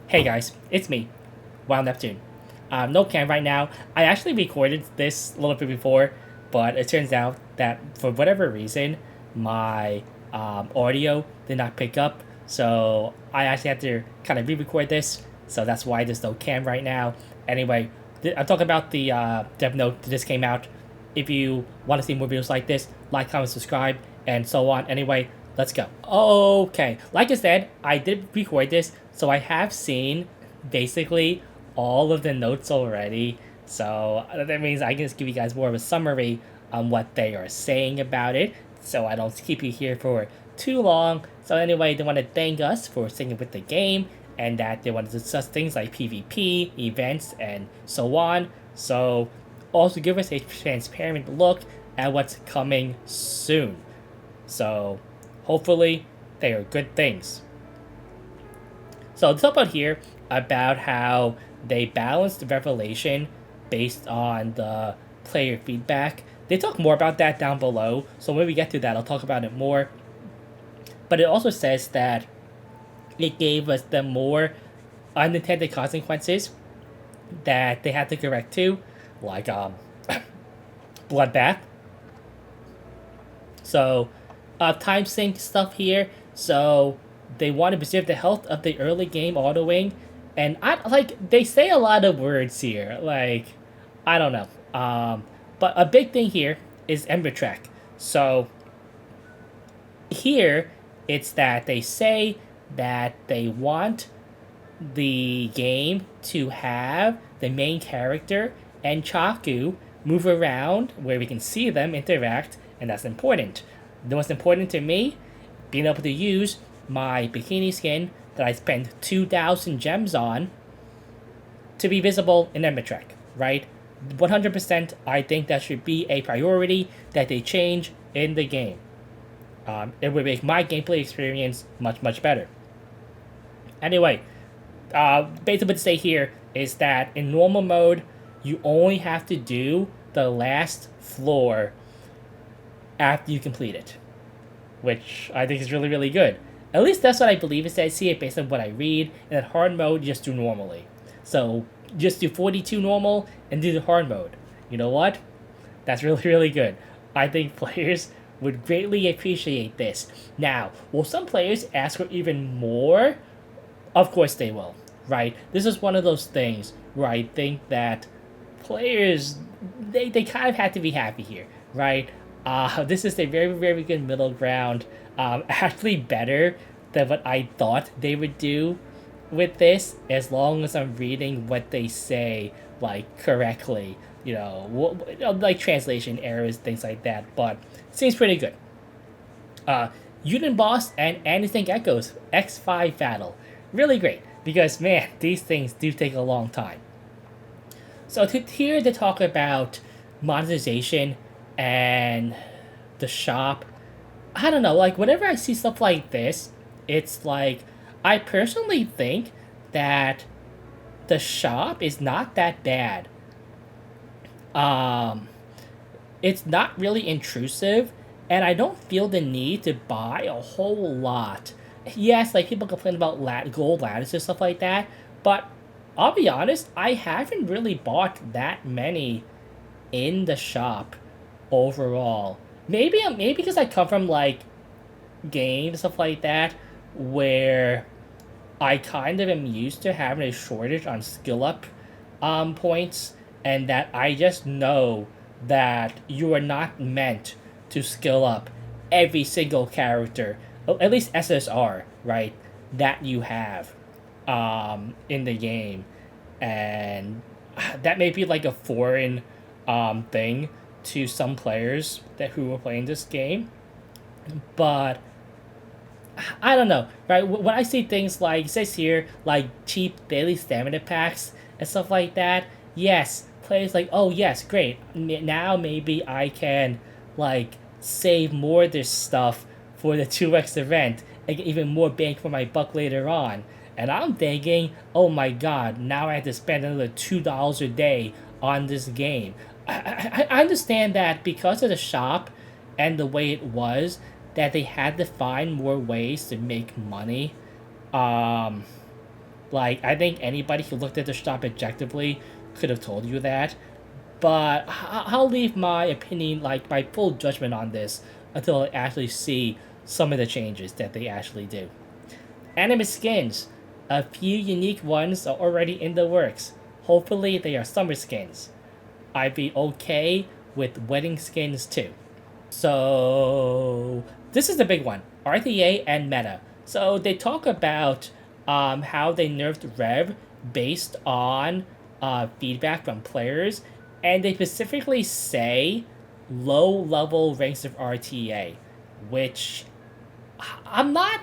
Hey guys, it's me, Wild Neptune. No cam right now. I actually recorded this a little bit before, but it turns out that for whatever reason, my audio did not pick up. So I actually had to kind of re-record this. So that's why there's no cam right now. Anyway, I'm talking about the dev note that just came out. If you want to see more videos like this, like, comment, subscribe, and so on. Anyway, let's go. Okay, like I said, I did record this, so I have seen basically all of the notes already. So that means I can just give you guys more of a summary on what they are saying about it, so I don't keep you here for too long. So anyway, they want to thank us for sticking with the game, and that they want to discuss things like PvP, events, and so on. So also give us a transparent look at what's coming soon. So hopefully they are good things. So let's talk about here about how they balanced the revelation based on the player feedback. They talk more about that down below, so when we get to that, I'll talk about it more. But it also says that it gave us the more unintended consequences that they had to correct to, like bloodbath. So, time sync stuff here. So they want to preserve the health of the early game autoing, and I like they say a lot of words here. Like, I don't know. But a big thing here is Ember Track. So here, it's that they say that they want the game to have the main character and Chaku move around where we can see them interact, and that's important. The most important to me, being able to use my bikini skin that I spent 2,000 gems on to be visible in Embitrek, right? 100%, I think that should be a priority that they change in the game. It would make my gameplay experience much, much better. Anyway, basically what to say here is that in normal mode, you only have to do the last floor after you complete it, which I think is really, really good. At least that's what I believe it says here based on what I read. In that hard mode, you just do normally. So just do 42 normal and do the hard mode. You know what? That's really, really good. I think players would greatly appreciate this. Now, will some players ask for even more? Of course they will, right? This is one of those things where I think that players, they kind of have to be happy here, right? This is a very, very good middle ground. Actually better than what I thought they would do with this, as long as I'm reading what they say, like, correctly. Like translation errors, things like that, but it seems pretty good. Unit Boss and Anything Echoes X5 Battle. Really great, because man, these things do take a long time. So here to talk about monetization and the shop, I don't know, like whenever I see stuff like this, it's like I personally think that the shop is not that bad. Um, it's not really intrusive, and I don't feel the need to buy a whole lot. Yes, like people complain about gold lattice and stuff like that, but I'll be honest, I haven't really bought that many in the shop overall. Maybe because I come from like games stuff like that where I kind of am used to having a shortage on skill up points, and that I just know that you are not meant to skill up every single character, at least SSR, right? That you have in the game, and that may be like a foreign thing to some players who are playing this game, but I don't know, right? When I see things like it says here, like cheap daily stamina packs and stuff like that, yes, players like, oh yes, great. Now maybe I can like save more of this stuff for the 2x event and get even more bang for my buck later on. And I'm thinking, oh my god, now I have to spend another $2 a day on this game. I understand that because of the shop and the way it was, that they had to find more ways to make money. Um, Like, I think anybody who looked at the shop objectively could have told you that. But I'll leave my opinion, like my full judgment on this, until I actually see some of the changes that they actually do. Anime skins. A few unique ones are already in the works. Hopefully, they are summer skins. I'd be okay with wedding skins too. So, this is the big one, RTA and meta. So, they talk about how they nerfed Rev based on feedback from players, and they specifically say low level ranks of RTA, which I'm not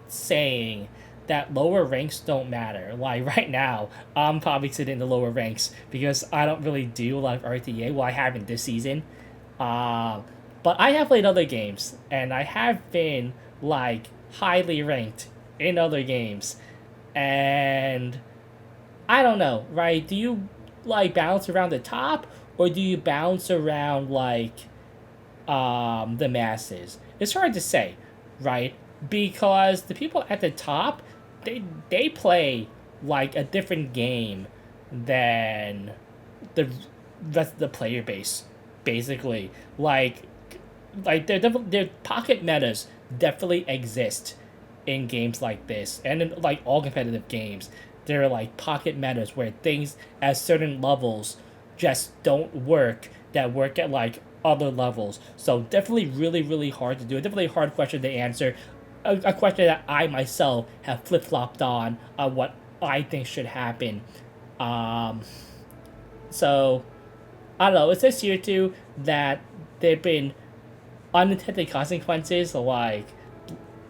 saying that lower ranks don't matter. Like right now, I'm probably sitting in the lower ranks because I don't really do a lot of RTA. Well, I haven't this season. Uh, but I have played other games, and I have been like highly ranked in other games. And I don't know, right? Do you like bounce around the top, or do you bounce around like the masses? It's hard to say, right? Because the people at the top, they play like a different game than the rest of the player base, basically. Like their pocket metas definitely exist in games like this, and in like all competitive games. There are like pocket metas where things at certain levels just don't work that work at like other levels. So definitely really hard to do. Definitely a hard question to answer. A question that I myself have flip flopped on what I think should happen. Um, so I don't know. It says here too that there've been unintended consequences like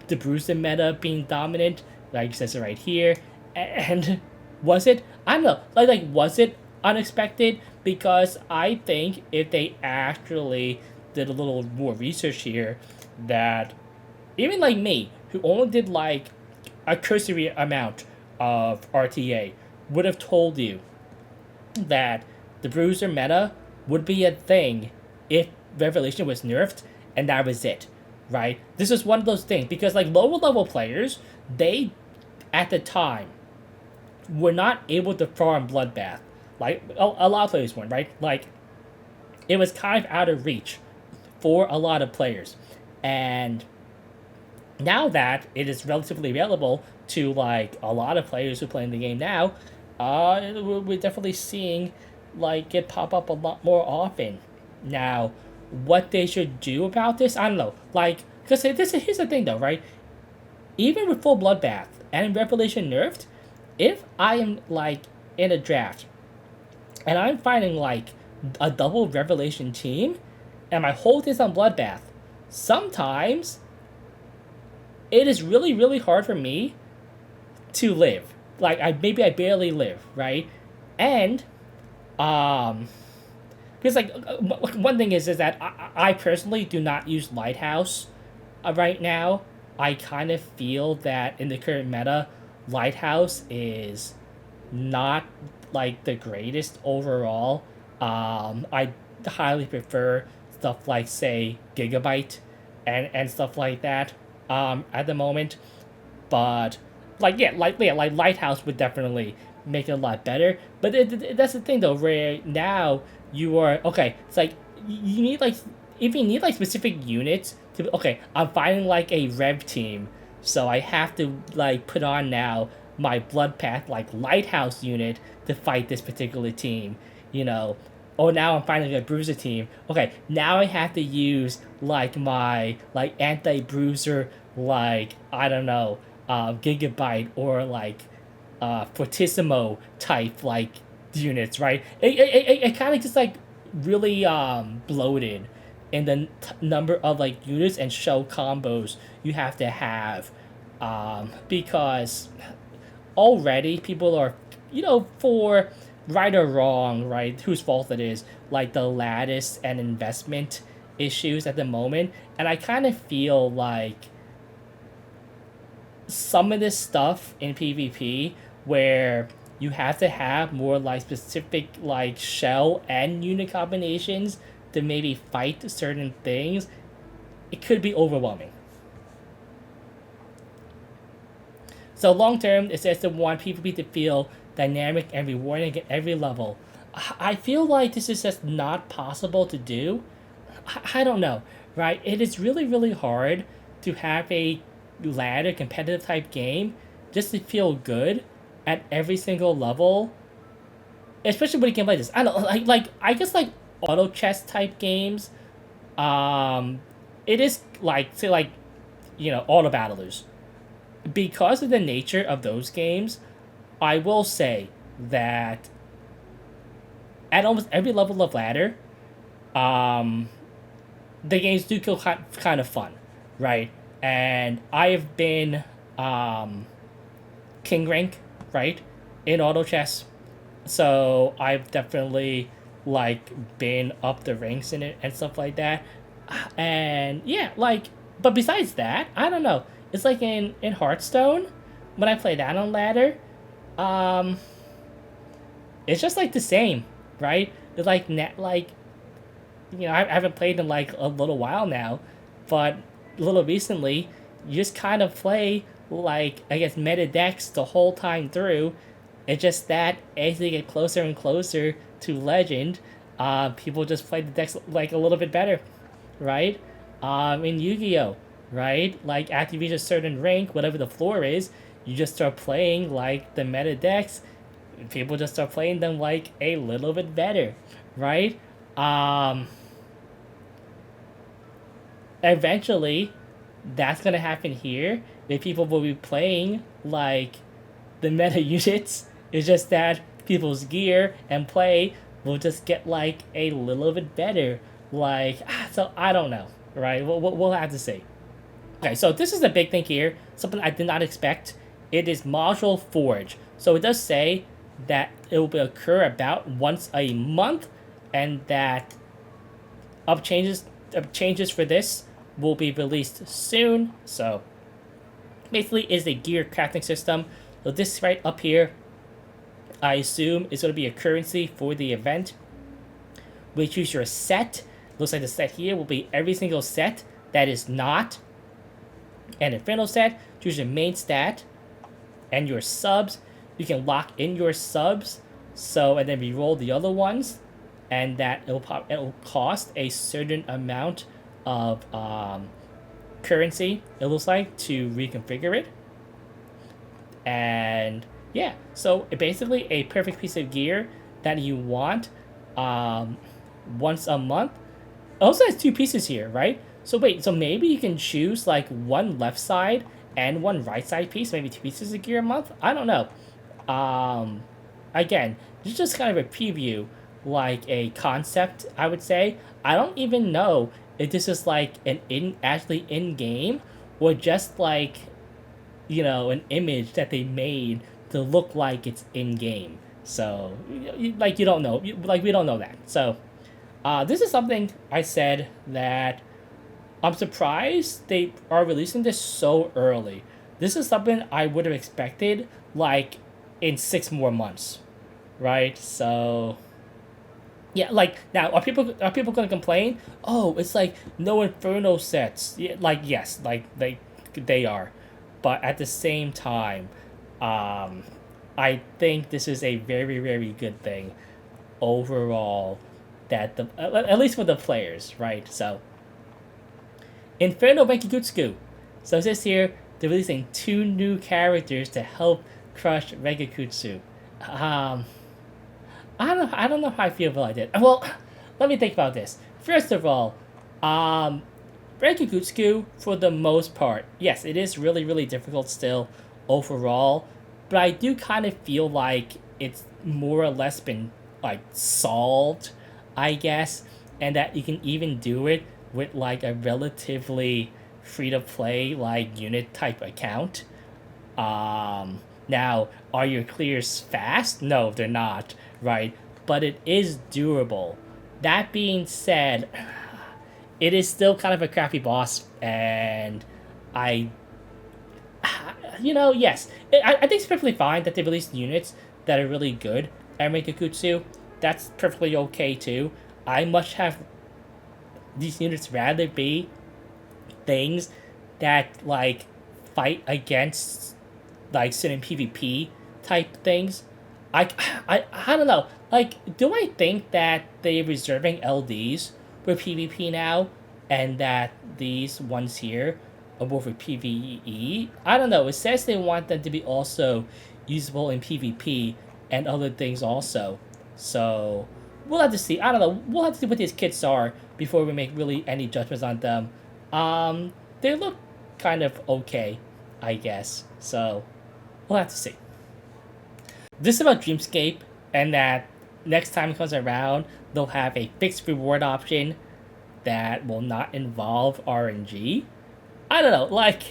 the Bruiser meta being dominant, like it says it right here. And was it? I don't know. Was it unexpected? Because I think if they actually did a little more research here, that even like me, who only did like a cursory amount of RTA, would have told you that the Bruiser meta would be a thing if Revelation was nerfed, and that was it, right? This is one of those things because like lower level players, they at the time were not able to farm Bloodbath. Like a lot of players weren't, right? Like it was kind of out of reach for a lot of players, and now that it is relatively available to like a lot of players who play in the game now, we're definitely seeing like it pop up a lot more often. Now, what they should do about this, I don't know. Like, because here's the thing though, right? Even with full bloodbath and Revelation nerfed, if I am like in a draft and I'm finding like a double Revelation team, and my hold is on bloodbath, sometimes it is really hard for me to live. Like I barely live, right? And because like one thing is that I personally do not use Lighthouse right now. I kind of feel that in the current meta, Lighthouse is not like the greatest overall. I highly prefer stuff like say Gigabyte and stuff like that at the moment. But like Lighthouse would definitely make it a lot better. But that's the thing though, where now you are okay. It's like you need like if you need like specific units to okay, I'm finding like a Rev team, so I have to like put on now my Bloodpath like Lighthouse unit to fight this particular team. You know, oh now I'm finding a Bruiser team. Okay, now I have to use like my like anti Bruiser like I don't know Gigabyte or like Fortissimo type like units, right? It kind of just like really bloated in the number of like units and show combos you have to have because already people are for right or wrong, right, whose fault it is, like the lattice and investment issues at the moment, and I kind of feel like some of this stuff in PvP where you have to have more like specific like shell and unit combinations to maybe fight certain things, it could be overwhelming. So long term, it says they want PvP to feel dynamic and rewarding at every level. I feel like this is just not possible to do. I don't know, right? It is really, really hard to have a ladder competitive type game just to feel good at every single level, especially when you can play this. I don't know, like I guess like auto chess type games. Um, it is like say like auto battlers because of the nature of those games. I will say that at almost every level of ladder, um, the games do feel kind of fun, right? And I have been king rank, right, in auto chess, so I've definitely like been up the ranks in it and stuff like that. And yeah, like, but besides that, I don't know. It's like in Hearthstone, when I play that on ladder, um, it's just like the same, right? It's like net like I haven't played in like a little while now, but a little recently, you just kind of play like I guess meta decks the whole time through. It's just that as they get closer and closer to Legend, people just play the decks like a little bit better, right? In Yu-Gi-Oh, right? Like after you reach a certain rank, whatever the floor is, you just start playing like the meta decks. People just start playing them like a little bit better, right? Um, Eventually, that's gonna happen here. That people will be playing like the meta units. It's just that people's gear and play will just get like a little bit better. Like so, I don't know, right? We'll have to see. Okay, so this is a big thing here. Something I did not expect. It is module forge. So it does say that it will occur about once a month, and that changes for this will be released soon. So basically is a gear crafting system. So this right up here, I assume is going to be a currency for the event. We choose your set. Looks like the set here will be every single set that is not an Inferno set. Choose your main stat and your subs. You can lock in your subs, so and then re-roll the other ones, and that it'll cost a certain amount of currency. It looks like to reconfigure it, and yeah, so basically a perfect piece of gear that you want once a month. It also has two pieces here, right? So wait, so maybe you can choose like one left side and one right side piece, maybe two pieces of gear a month. I don't know. Again, this is just kind of a preview, like a concept, I would say. I don't even know if this is like actually in game or just like an image that they made to look like it's in game. So like you don't know, like we don't know that. So this is something I said that I'm surprised they are releasing this so early. This is something I would have expected like in 6 more months, right? So yeah, like now are people gonna complain? Oh, it's like no Inferno sets. Yeah, like yes, like they are, but at the same time, I think this is a very very good thing overall. That the at least for the players, right? So Inferno Renkigutsuku. So it says here they're releasing 2 new characters to help crush Renkigutsu. I don't know how I feel about it. Well, let me think about this. First of all, Renkigutsuku, for the most part, yes, it is really, really difficult still overall, but I do kind of feel like it's more or less been, like, solved, I guess, and that you can even do it with, like, a relatively free-to-play, like, unit-type account. Now, are your clears fast? No, they're not, right? But it is durable. That being said, it is still kind of a crappy boss, and I, yes, I think it's perfectly fine that they released units that are really good at Renkigutsu. That's perfectly okay too. I much have these units rather be things that like fight against like certain PvP type things. I, I don't know. Like, do I think that they're reserving LDs for PvP now, and that these ones here are more for PvE? I don't know. It says they want them to be also usable in PvP and other things also. So we'll have to see. I don't know. We'll have to see what these kits are before we make really any judgments on them. They look kind of okay, I guess. So we'll have to see. This is about Dreamscape, and that next time it comes around, they'll have a fixed reward option that will not involve RNG. I don't know, like,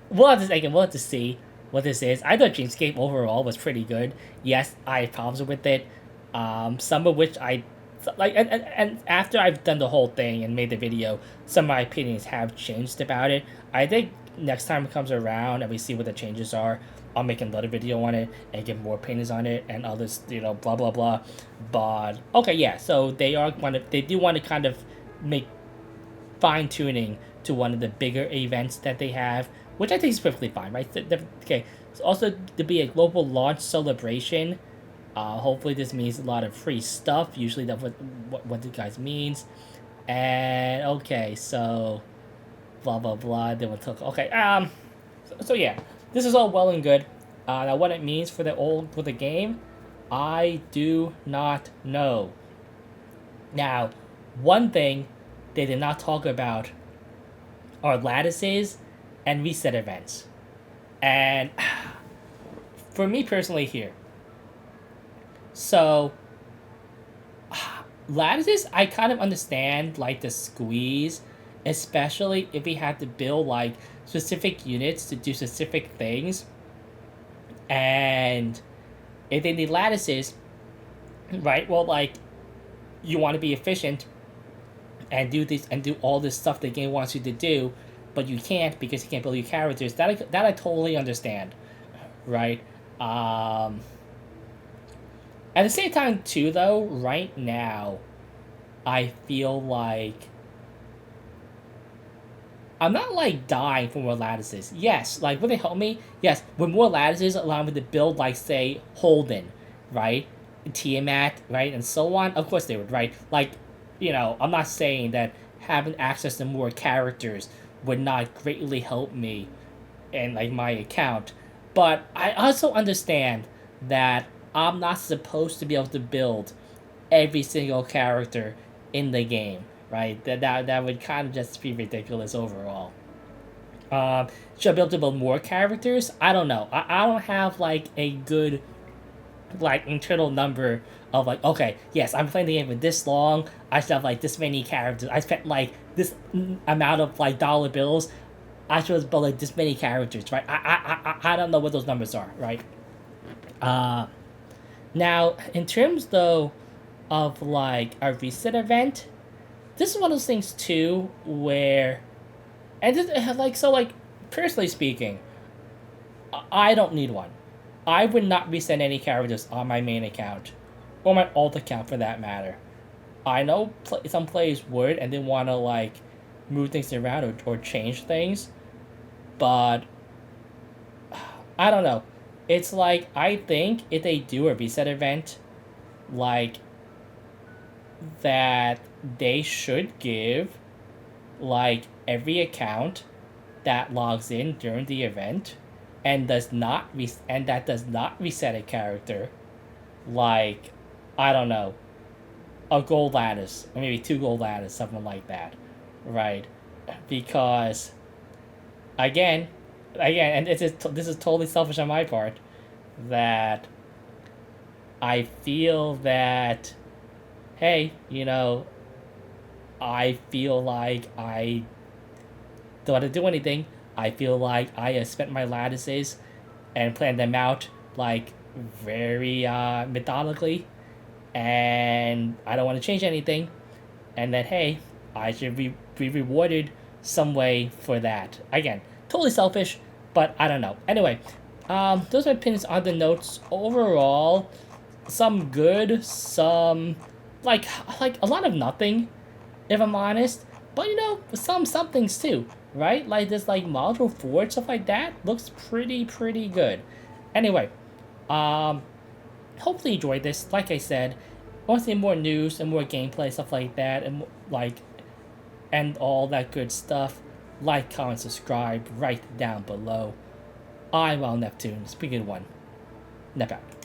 we'll have to see what this is. I thought Dreamscape overall was pretty good. Yes, I had problems with it. Some of which I like, and after I've done the whole thing and made the video, some of my opinions have changed about it. I think next time it comes around and we see what the changes are, I'll make another video on it and get more opinions on it and others, blah blah blah. But okay, yeah. So they do want to kind of make fine tuning to one of the bigger events that they have, which I think is perfectly fine, right? Okay. So also to be a global launch celebration. Hopefully this means a lot of free stuff. Usually that's what the guys means. And okay, so blah blah blah. Then we'll talk. Okay. So yeah, this is all well and good. Now what it means for the game, I do not know. Now, one thing they did not talk about are lattices and reset events. And for me personally here, so lattices, I kind of understand like the squeeze, especially if we have to build like specific units to do specific things. And if they need lattices, right? Well, like, you want to be efficient and do all this stuff the game wants you to do, but you can't because you can't build your characters. That I totally understand, right? At the same time, too, though, right now, I feel like I'm not, like, dying for more lattices. Yes, like, would they help me? Yes, with more lattices allow me to build, like, say, Holden, right? Tiamat, right? And so on. Of course they would, right? Like, I'm not saying that having access to more characters would not greatly help me in, like, my account. But I also understand that I'm not supposed to be able to build every single character in the game, right? That would kind of just be ridiculous overall. Should I be able to build more characters? I don't know. I don't have like a good like internal number of like, okay, yes, I'm playing the game for this long. I should have like this many characters. I spent like this amount of like dollar bills. I should have built like this many characters, right? I don't know what those numbers are, right? Now, in terms, though, of, like, a reset event, this is one of those things, too, where... And, personally speaking, I don't need one. I would not reset any characters on my main account, or my alt account, for that matter. I know some players would, and they want to, like, move things around or change things, but... I don't know. It's like, I think if they do a reset event, like, that they should give, like, every account that logs in during the event and does not reset a character, like, I don't know, a gold lattice, or maybe 2 gold lattice, something like that, right? Because, again, and this is totally selfish on my part, that I feel that, hey, I feel like I don't have to do anything. I feel like I have spent my lattices and planned them out, like, very methodically, and I don't want to change anything, and that, hey, I should be rewarded some way for that. Again, totally selfish, but I don't know. Anyway, those are my opinions on the notes. Overall, some good, some like a lot of nothing, if I'm honest. But some things too. right? Like this like module 4 and stuff like that looks pretty good. Anyway, um hopefully you enjoyed this. Like I said, I want to see more news and more gameplay, stuff like that, and like and all that good stuff. Like, comment, subscribe right down below. I'm Wild Neptune. It's a pretty good one. Nep out.